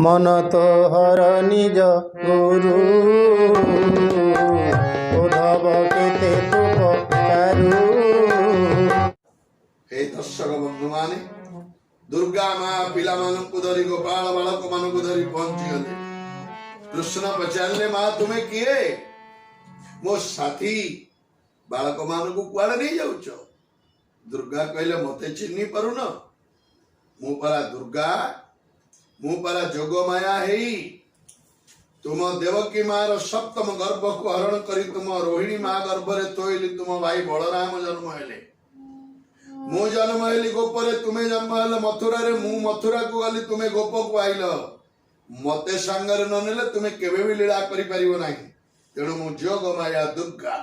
मन तो हर निज गुरु उद्धव केते तु पचारु। हे दर्शक बंधु माने दुर्गा माँ पिला मानकु धरी गोपाल बालक मानकु धरी पहुंची गले। कृष्ण पचारे माँ तुम्हें किए मो साथी बालक मानकु कुआड़े नहीं जाउछ। दुर्गा कहले मते चिन्ही पारुन मु परा दुर्गा मु परा जोग माया हेई तुम देवकी मार सप्तम गर्भ को हरण करी तुम रोहिणी माँ गर्भ रे तोइली तुम भाई बलराम जन्म हेले मु जन्म हेली गोपरे तुम्हें जन्म हेल मथुरा रे मु मथुरा को गली तुम्हें गोप को आइल मते सांगरे न नेले तुम्हें केबे भी लीला करि परिबो नाही तेणु मु जोग माया दुर्गा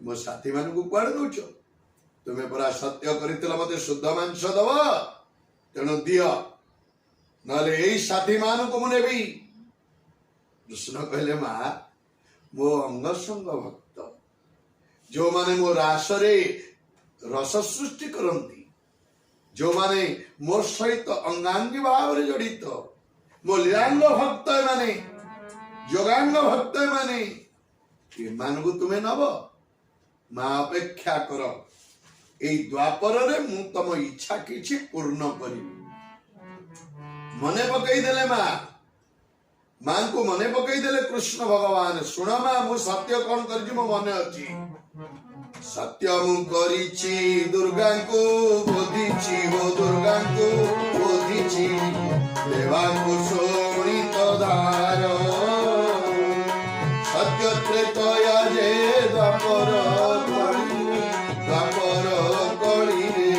मो साथी मान को कुआड़ दउछ तुम्हें परा सत्य करितला मते शुद्ध मांस दब तेणु दियो नले एई साथी मान को मुने भी। कृष्ण कहले माँ मो अंग संग भक्त जो माने मो रास रे रस सृष्टि करती जो माने मोर सहित अंगांगी भाव रे जड़ित मो लीलांग भक्त माने जोगांग भक्त माने मान को तुम्हें नब माँ अपेक्षा कर ए द्वापर रे मु तम इच्छा किछि पूर्ण करी मने पकई देले माँ को मने पकई देले कृष्ण भगवान सुन माँ मु सत्य कौन कर मो मने अच्छी सत्य मु करिछि दुर्गा को बोधिछि हो दुर्गा को बोधिछि देवा को शोणित धार सत्य त्रेतया जे द्वापर कली रे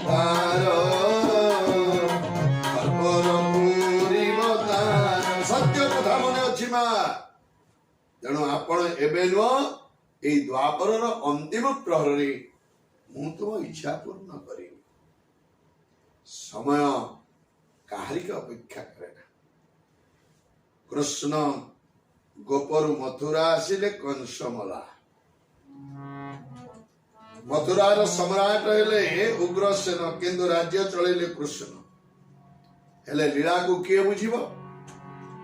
तार सत्य कथा मने अछि माँ तेणु आपण एबे नुह ए द्वापर अंतिम प्रहर मु तुम इच्छा पूर्ण करी समय काहरी के अपेक्षा करे ना। कृष्ण गोपरु मथुरा आसिले कंस मला मथुरार सम्राट हेले उग्रसेन किंतु राज्य चलैले कृष्ण हेले लीला को किए बुझिबो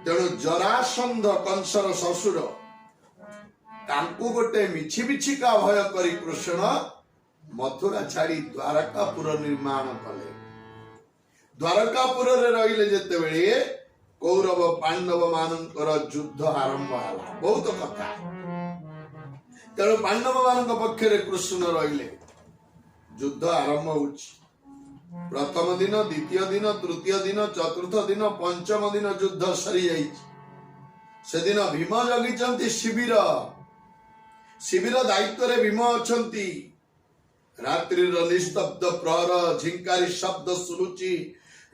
तेणु जरासंध कंसर ससुर तांकु गोटे मिछि मिछि का भय करी कृष्ण मथुरा छाड़ी द्वारकापुर निर्माण कले। द्वारकापुर रे रहिले जेते बेले कौरव पांडव मानकर युद्ध आरंभ होला बहुत कथा तेणु पांडव मान पक्ष कृष्ण रहिले युद्ध आरंभ होछि प्रथम दिन द्वितीय दिन तृतीय दिन चतुर्थ दिन पंचम दिन युद्ध सरी जाइछि से दिन भीम जगिचंती शिविर शिविर दायित्व रे भीम अछंती रात्रि निस्तब्ध प्रहर झिंकारी शब्द सुनुची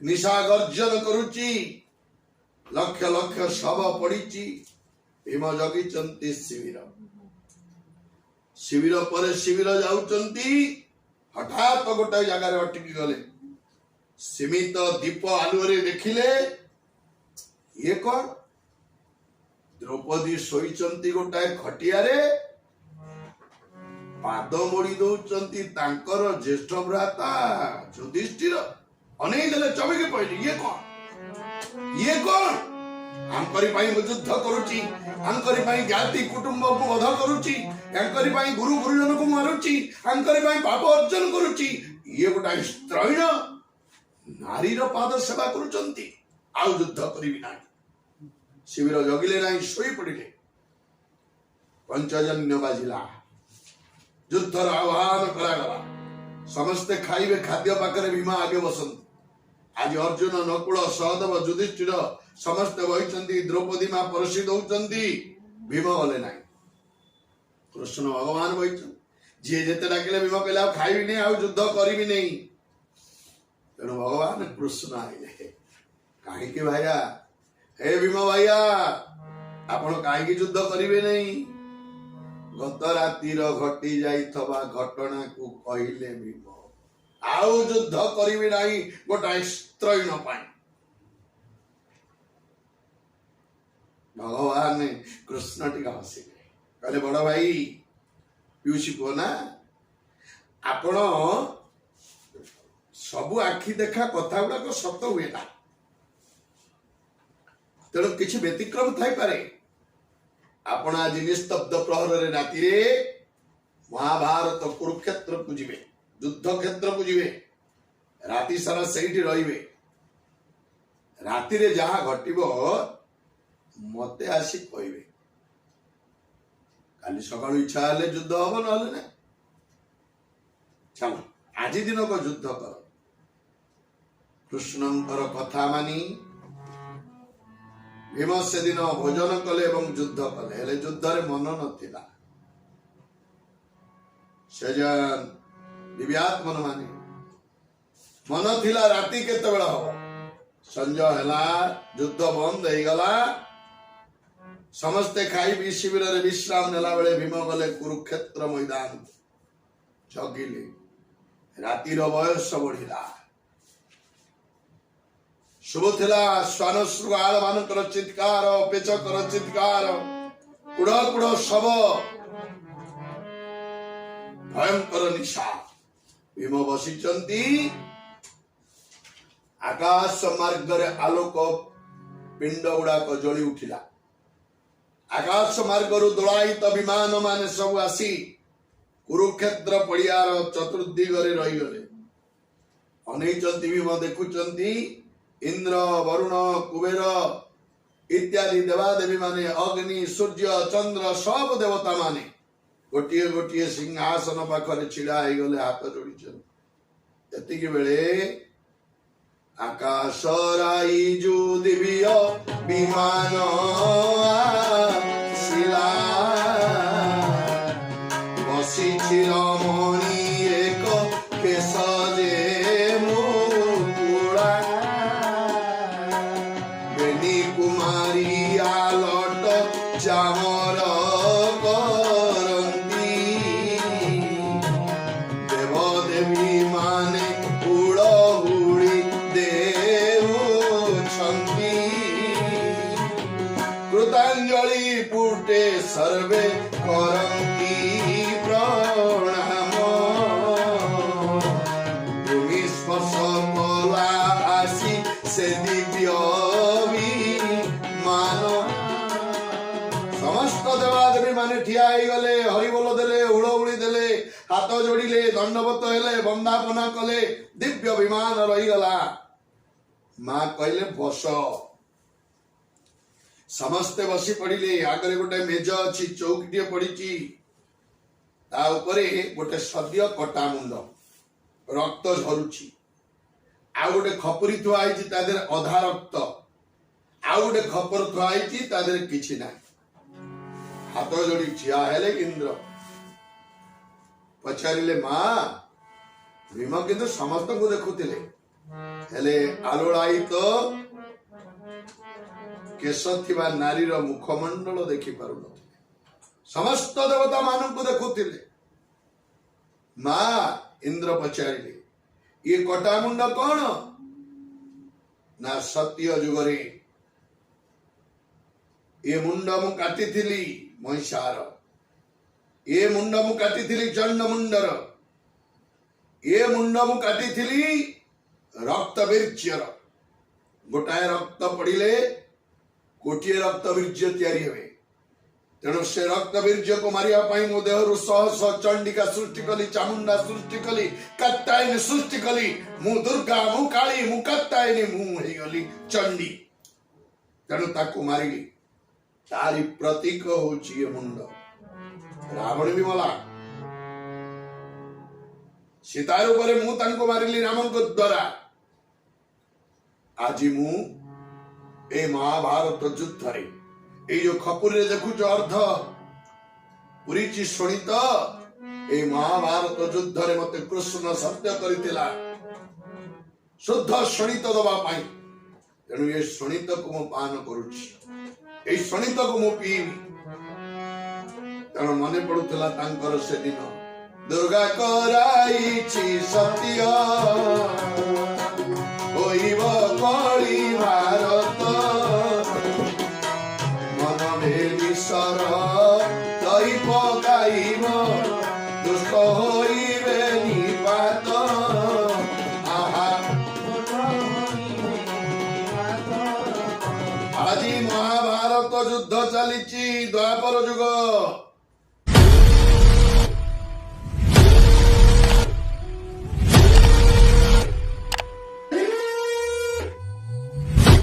निशा गर्जन करुची लक्ष लक्ष शव पड़ीची भीम जगिचंती शिविर शिविर पर शिविर जाउचंती हठात गोटे जगार अटकी गले सीमित दीप आलुरे देखिले ये कौन द्रौपदी शोईचंती गोटाए खटियारे पाद मोड़ी दौचंती तांकर ज्येष्ठ भ्राता युधिष्ठिर अनेक देले चमके पड़े ये कौन आंकरी पाई युद्ध करुची आंकरी पाई जाति कुटुंब को वध करुची आंकरी पाई गुरु गुरुजन को मारुची आंकरी पाई पाप अर्जन करुची ये गोटाए स्त्रैण नारीर पाद सेवा करुचंती आउ युद्ध करिबि नाही शिविर जगिले नाही सोई पड़िले पंचजन्य बाजिला युद्धर आह्वान करागला समस्ते खाइबे खाद्य पाखरे भीमा आगे बसंत आज अर्जुन नकुल सहदेव युधिष्ठिर समस्ते बहिचंती द्रौपदी मां परसी दउचंती भीम गले नाही कृष्ण भगवान बहिचंती जे जेते डाकिले भीम कहले आ खाइबि नै आ युद्ध करिबि नै तेणु भगवान कृष्ण आइले कहीं भाइया हे भीम भाइया आपण कहीं युद्ध करिबे नहीं गत रातिर घटी जाइथबा घटना को कहिले भीम आउ युद्ध करिबे नहीं गोटाए स्त्रैण पाई भगवान कृष्ण टी हसिले कहले बड़ भाई पीयूषी को ना आपण सबु आखि देखा कथा गुड़ाक सत हुए ना तेणु किसी व्यतिक्रम थाई पारे आपण आज निस्तब्ध प्रहर राति रे महाभारत कुरुक्षेत्र को जीवे युद्ध क्षेत्र को जीवे राति सारा सही रहिबे राति रे जहाँ घटिबो मते आसी कहबे काली सकाळु इच्छा हेले युद्ध हबो नहले ना चलो आज दिन को युद्ध कर कृष्णंकर कथा मानी भीम से दिन भोजन कले एवं युद्ध कले हेले युद्ध रे मन नथिला सेजन दिव्यात मन माने मन थिला राति केते बेला हो संजय हला युद्ध बंद हो गला समस्ते खाई पी शिविर रे विश्राम नेला बेले भीम गले कुरुक्षेत्र मैदान जगिले राति रो बयस बढ़िला शुभ थिला श्वान श्रृगाल मानकर चित्कार पेचकर चित्कार कुड़ कुड़ शब भयंकर निशा भीम बसिचंती आकाश मार्ग रे आलोक पिंड गुड़ाक जली उठिला आकाश मार्ग रु दोलायित विमान माने सब आसी कुरुक्षेत्र पड़ियार चतुर्दिग रे रही गले अनैचंती भीम देखुचंती इंद्र वरुण कुबेर इत्यादि देवादेवी माने अग्नि सूर्य चंद्र सब देवता माने गोटिए गोटिए सिंहासन पाखरे छिड़ा हो गले हाथ जोड़ी एतिकी बेले आकाश राइजु दिव्य विमान शिला बसी रमणी एक केश जे मुकुड़ा बेनी कुमारी आलट चामर करंती देव देवी माने उड़ी देउछंती कृतांजलि पुटे सर्वे करंती प्रणाम भूमि स्पर्श कला आसी से दिव्य विमान समस्त देवादेवी माने ठिया हो गले हरिबोल देले हुड़हुड़ी देले हाथ जोड़िले दंडवत हेले वंदापना कले दिव्य विमान रही गला माँ कहले बस समस्ते बसी पड़िले आगे गोटे मेज अच्छी चौकीटे पड़ी ता उपरे गोटे सद्य कटा मुंड रक्त झरुची आ गोटे खपुरी थुआई ता देहरे अधा रक्त आ गोटे खपर थुआई ता देहरे किछि ना हाथ जोड़ी ठिया हेले इंद्र पचारिले माँ भीम किंतु समस्त को देखुतिले हेले आलोड़ायित केश थिबा नारीर मुखमंडल देखि पारु नथिले समस्त देवता मानकु देखुतिले माँ इंद्र पचारिले ये कटा मुंड कौन ना सत्य जुगरे ये मुंड मु काटिथिली महिषार ये मुंड मु काटिथिली चंड मुंडर ये मुंड मु काटिथिली रक्त वीर्यर गोटाए रक्त पड़िले गोटे रक्त वीर्य तैयारी हे तेणु से रक्त वीर्य को मारिया पाई मो देहरु सहस चंडिका सृष्टि कली चामुंडा सृष्टि कली कात्यायनी सृष्टि कली मु दुर्गा मु काली मु कात्यायनी मु हे गली चंडी तेणु ताकू मारिली तारी प्रतीक होची ये मुंड रावण भी मला सीतार ऊपर मु तांको मारिली रामंक द्वारा आज मु ए महाभारत युद्ध रे ए जो खपुरे देखुच अर्थ पुरीची शोणित ए महाभारत युद्ध रे मते कृष्ण सत्य करितिला शुद्ध शोणित दबा पाई तेणु ये शोणित को मु पान करूची ए शोणित को मु पीबी तेणु मने पड़ुतिला तांकर से दिन दुर्गा कराईची सत्य होइब कली भारत मन भेली सर दई पकाइब दुष्ट होइबे निपात आहा ମହାଭାରତ ଯୁଦ୍ଧ ଚାଲିଛି ଦ୍ୱାପର ଯୁଗ